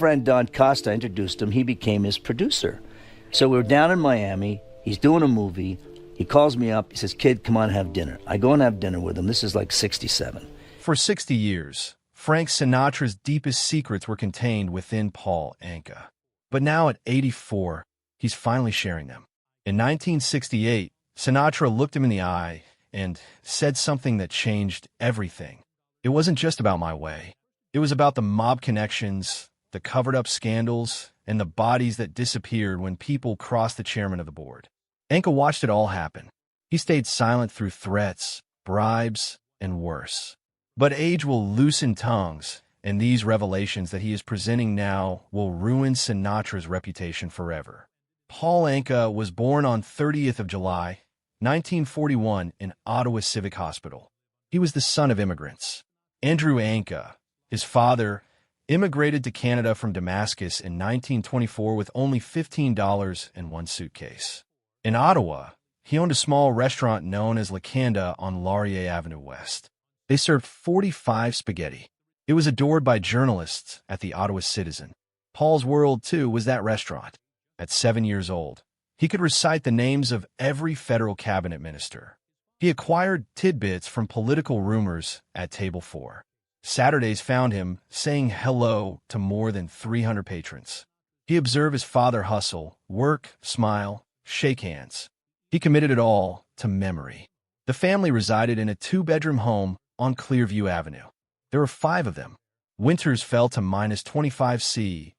Friend Don Costa introduced him. He became his producer. So we were down in Miami. He's doing a movie. He calls me up. He says, "Kid, come on, have dinner." I go and have dinner with him. This is like 67. For 60 years, Frank Sinatra's deepest secrets were contained within Paul Anka. But now at 84, he's finally sharing them. In 1968, Sinatra looked him in the eye and said something that changed everything. It wasn't just about my way. It was about the mob connections, the covered-up scandals, and the bodies that disappeared when people crossed the chairman of the board. Anka watched it all happen. He stayed silent through threats, bribes, and worse. But age will loosen tongues, and these revelations that he is presenting now will ruin Sinatra's reputation forever. Paul Anka was born on 30th of July, 1941 in Ottawa Civic Hospital. He was the son of immigrants. Andrew Anka, his father, immigrated to Canada from Damascus in 1924 with only $15 and one suitcase. In Ottawa, he owned a small restaurant known as La Canda on Laurier Avenue West. They served 45 spaghetti. It was adored by journalists at the Ottawa Citizen. Paul's world, too, was that restaurant. At 7 years old, he could recite the names of every federal cabinet minister. He acquired tidbits from political rumors at Table 4. Saturdays found him saying hello to more than 300 patrons. He observed his father hustle, work, smile, shake hands. He committed it all to memory. The family resided in a two-bedroom home on Clearview Avenue. There were 5 of them. Winters fell to minus 25 degrees Celsius.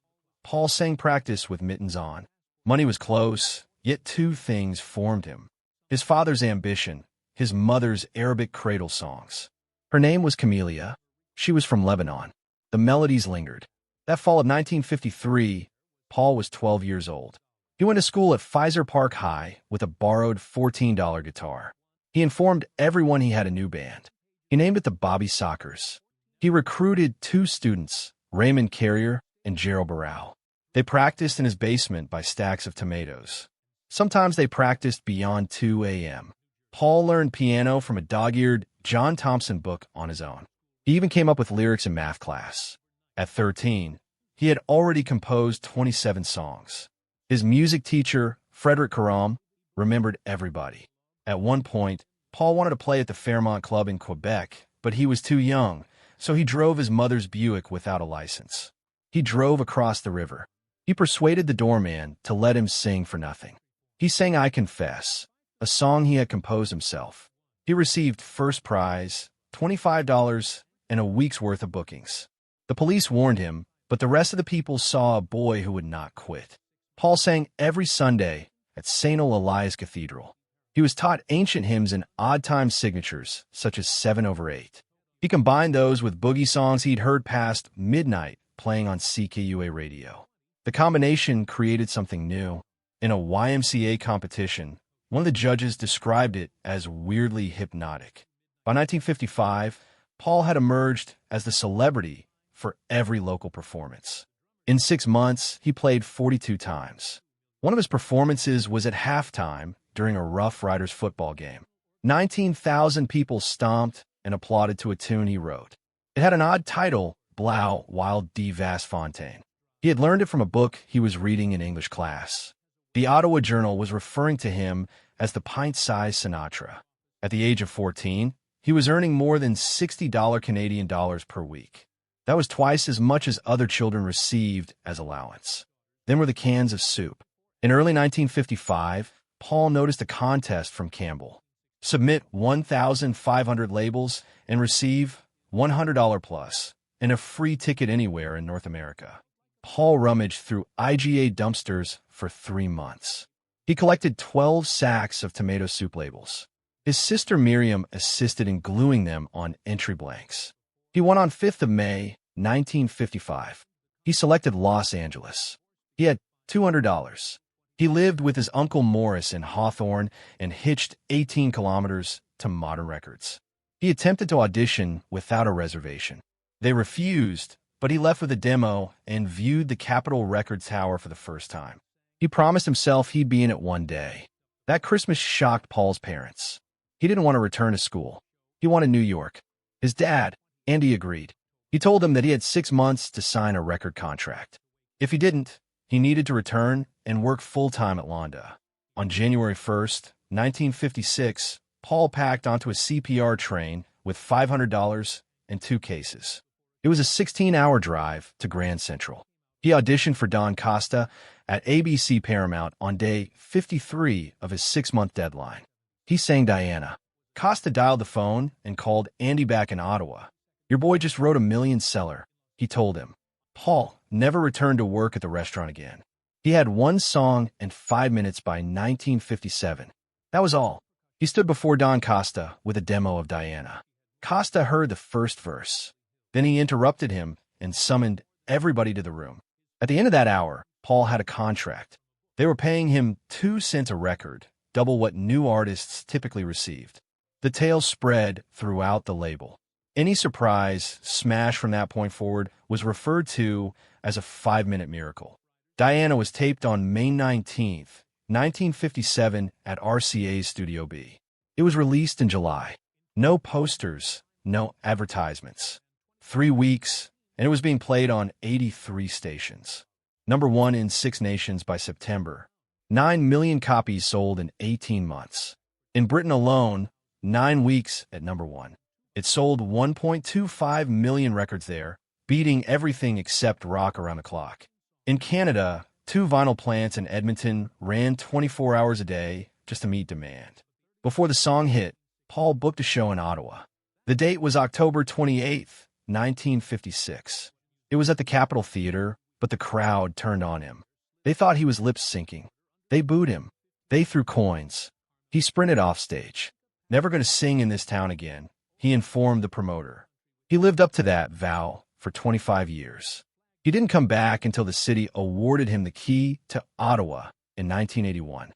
Paul sang practice with mittens on. Money was close, yet 2 things formed him: his father's ambition, his mother's Arabic cradle songs. Her name was Camellia. She was from Lebanon. The melodies lingered. That fall of 1953, Paul was 12 years old. He went to school at Pfizer Park High with a borrowed $14 guitar. He informed everyone he had a new band. He named it the Bobby Sockers. He recruited 2 students, Raymond Carrier and Gerald Barrow. They practiced in his basement by stacks of tomatoes. Sometimes they practiced beyond 2 a.m. Paul learned piano from a dog-eared John Thompson book on his own. He even came up with lyrics in math class. At 13, he had already composed 27 songs. His music teacher, Frederick Caram, remembered everybody. At one point, Paul wanted to play at the Fairmont Club in Quebec, but he was too young, so he drove his mother's Buick without a license. He drove across the river. He persuaded the doorman to let him sing for nothing. He sang I Confess, a song he had composed himself. He received first prize, $25, and a week's worth of bookings. The police warned him, but the rest of the people saw a boy who would not quit. Paul sang every Sunday at St. Elias Cathedral. He was taught ancient hymns and odd-time signatures, such as 7/8. He combined those with boogie songs he'd heard past midnight playing on CKUA radio. The combination created something new. In a YMCA competition, one of the judges described it as weirdly hypnotic. By 1955, Paul had emerged as the celebrity for every local performance. In 6 months, he played 42 times. One of his performances was at halftime during a Rough Riders football game. 19,000 people stomped and applauded to a tune he wrote. It had an odd title, Blau Wild die Vasfontein. He had learned it from a book he was reading in English class. The Ottawa Journal was referring to him as the pint-sized Sinatra. At the age of 14, he was earning more than $60 Canadian dollars per week. That was twice as much as other children received as allowance. Then were the cans of soup. In early 1955, Paul noticed a contest from Campbell. Submit 1,500 labels and receive $100 plus and a free ticket anywhere in North America. Paul rummaged through IGA dumpsters for 3 months. He collected 12 sacks of tomato soup labels. His sister Miriam assisted in gluing them on entry blanks. He won on 5th of May, 1955. He selected Los Angeles. He had $200. He lived with his Uncle Morris in Hawthorne and hitched 18 kilometers to Modern Records. He attempted to audition without a reservation. They refused, but he left with a demo and viewed the Capitol Records Tower for the first time. He promised himself he'd be in it one day. That Christmas shocked Paul's parents. He didn't want to return to school. He wanted New York. His dad, Andy, agreed. He told him that he had 6 months to sign a record contract. If he didn't, he needed to return and work full-time at Londa. On January 1st, 1956, Paul packed onto a CPR train with $500 and 2 cases. It was a 16-hour drive to Grand Central. He auditioned for Don Costa at ABC Paramount on day 53 of his 6-month deadline. He sang Diana. Costa dialed the phone and called Andy back in Ottawa. "Your boy just wrote a million-seller," he told him. Paul never returned to work at the restaurant again. He had 1 song and 5 minutes by 1957. That was all. He stood before Don Costa with a demo of Diana. Costa heard the first verse. Then he interrupted him and summoned everybody to the room. At the end of that hour, Paul had a contract. They were paying him 2 cents a record, double what new artists typically received. The tale spread throughout the label. Any surprise smash from that point forward was referred to as a 5-minute miracle. Diana was taped on May 19th, 1957 at RCA's Studio B. It was released in July. No posters, no advertisements. 3 weeks, and it was being played on 83 stations. Number 1 in 6 nations by September. 9 million copies sold in 18 months. In Britain alone, 9 weeks at number 1. It sold 1.25 million records there, beating everything except Rock Around the Clock. In Canada, 2 vinyl plants in Edmonton ran 24 hours a day just to meet demand. Before the song hit, Paul booked a show in Ottawa. The date was October 28th, 1956. It was at the Capitol Theater, but the crowd turned on him. They thought he was lip-syncing. They booed him. They threw coins. He sprinted off stage. "Never going to sing in this town again," he informed the promoter. He lived up to that vow for 25 years. He didn't come back until the city awarded him the key to Ottawa in 1981.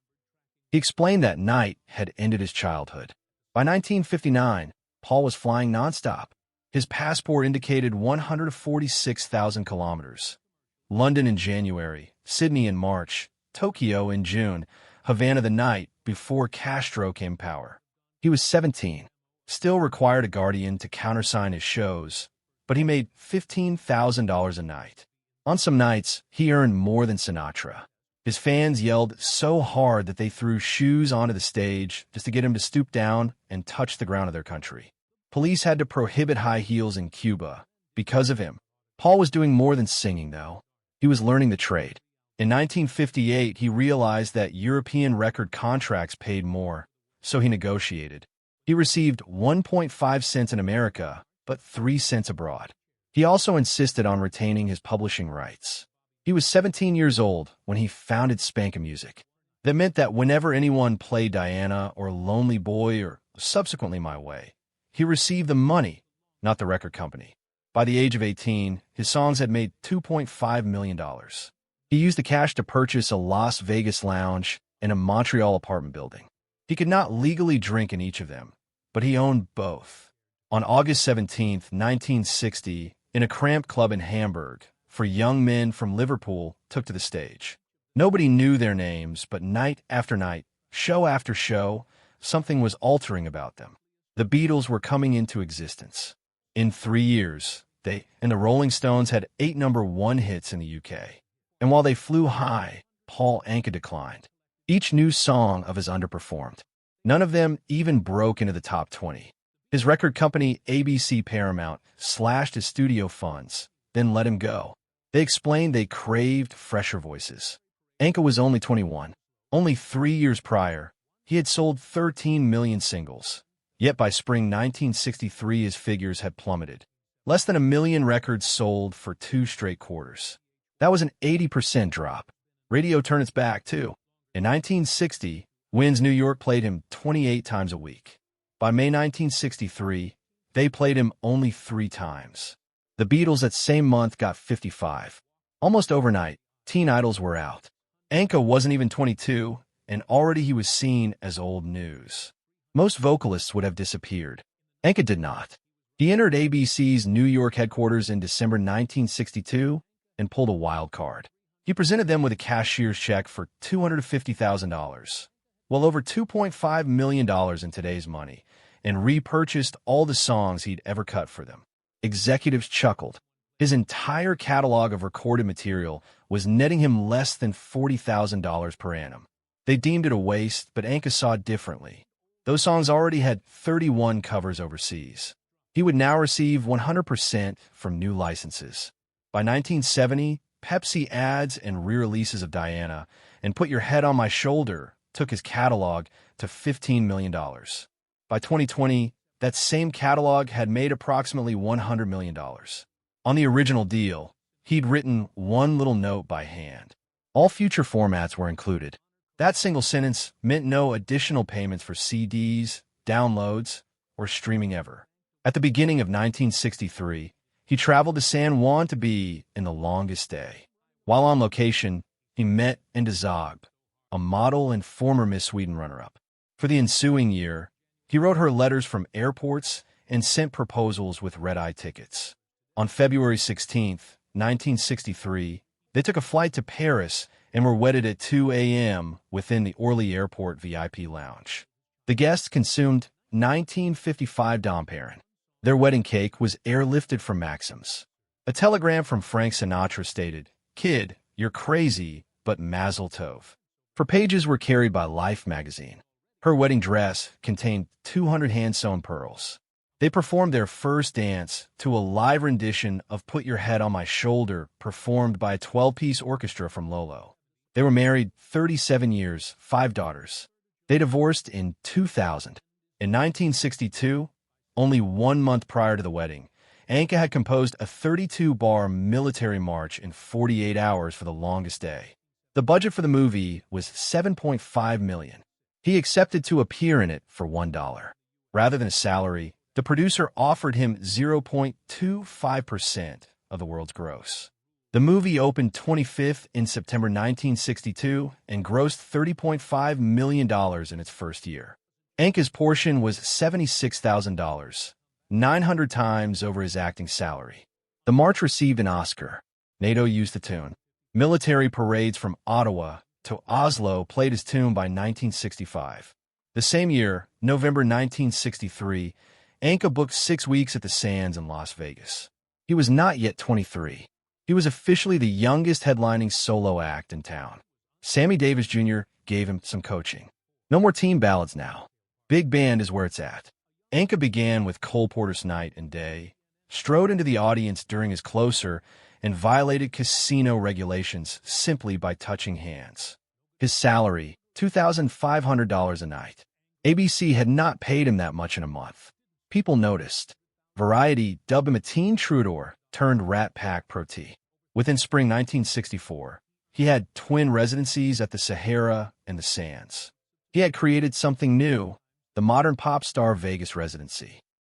He explained that night had ended his childhood. By 1959, Paul was flying nonstop. His passport indicated 146,000 kilometers. London in January, Sydney in March, Tokyo in June, Havana the night before Castro came power. He was 17, still required a guardian to countersign his shows, but he made $15,000 a night. On some nights, he earned more than Sinatra. His fans yelled so hard that they threw shoes onto the stage just to get him to stoop down and touch the ground of their country. Police had to prohibit high heels in Cuba because of him. Paul was doing more than singing, though. He was learning the trade. In 1958, he realized that European record contracts paid more, so he negotiated. He received 1.5 cents in America, but 3 cents abroad. He also insisted on retaining his publishing rights. He was 17 years old when he founded Spankin' Music. That meant that whenever anyone played Diana or Lonely Boy or subsequently My Way, he received the money, not the record company. By the age of 18, his songs had made $2.5 million. He used the cash to purchase a Las Vegas lounge and a Montreal apartment building. He could not legally drink in each of them, but he owned both. On August 17, 1960, in a cramped club in Hamburg, 4 young men from Liverpool took to the stage. Nobody knew their names, but night after night, show after show, something was altering about them. The Beatles were coming into existence. In 3 years, they and the Rolling Stones had 8 number 1 hits in the UK. And while they flew high, Paul Anka declined. Each new song of his underperformed. None of them even broke into the top 20. His record company, ABC Paramount, slashed his studio funds, then let him go. They explained they craved fresher voices. Anka was only 21. Only 3 years prior, he had sold 13 million singles. Yet by spring 1963, his figures had plummeted. Less than 1 million records sold for 2 straight quarters. That was an 80% drop. Radio turned its back, too. In 1960, Wynn's New York played him 28 times a week. By May 1963, they played him only 3 times. The Beatles that same month got 55. Almost overnight, teen idols were out. Anka wasn't even 22, and already he was seen as old news. Most vocalists would have disappeared. Anka did not. He entered ABC's New York headquarters in December 1962 and pulled a wild card. He presented them with a cashier's check for $250,000, well over $2.5 million in today's money, and repurchased all the songs he'd ever cut for them. Executives chuckled. His entire catalog of recorded material was netting him less than $40,000 per annum. They deemed it a waste, but Anka saw it differently. Those songs already had 31 covers overseas. He would now receive 100% from new licenses. By 1970, Pepsi ads and re-releases of Diana and Put Your Head on My Shoulder took his catalog to $15 million. By 2020, that same catalog had made approximately $100 million. On the original deal, he'd written one little note by hand. All future formats were included. That single sentence meant no additional payments for CDs, downloads, or streaming ever. At the beginning of 1963, he traveled to San Juan to be in The Longest Day. While on location, he met Enda Zogb, a model and former Miss Sweden runner-up. For the ensuing year, he wrote her letters from airports and sent proposals with red-eye tickets. On February 16, 1963, they took a flight to Paris and were wedded at 2 a.m. within the Orly Airport VIP lounge. The guests consumed 1955 Dom Perignon. Their wedding cake was airlifted from Maxim's. A telegram from Frank Sinatra stated, "Kid, you're crazy, but mazel tov." Her pages were carried by Life magazine. Her wedding dress contained 200 hand-sewn pearls. They performed their first dance to a live rendition of Put Your Head on My Shoulder, performed by a 12-piece orchestra from Lolo. They were married 37 years, 5 daughters. They divorced in 2000. In 1962, only 1 month prior to the wedding, Anka had composed a 32-bar military march in 48 hours for The Longest Day. The budget for the movie was $7.5 million. He accepted to appear in it for $1. Rather than a salary, the producer offered him 0.25% of the world's gross. The movie opened 25th in September 1962 and grossed $30.5 million in its first year. Anka's portion was $76,000, 900 times over his acting salary. The march received an Oscar. NATO used the tune. Military parades from Ottawa to Oslo played his tune by 1965. The same year, November 1963, Anka booked 6 weeks at the Sands in Las Vegas. He was not yet 23. He was officially the youngest headlining solo act in town. Sammy Davis Jr. gave him some coaching. No more team ballads now. Big band is where it's at. Anka began with Cole Porter's Night and Day, strode into the audience during his closer, and violated casino regulations simply by touching hands. His salary, $2,500 a night. ABC had not paid him that much in a month. People noticed. Variety dubbed him a teen troubadour turned Rat Pack protege. Within spring 1964, he had twin residencies at the Sahara and the Sands. He had created something new, the modern pop star Vegas residency.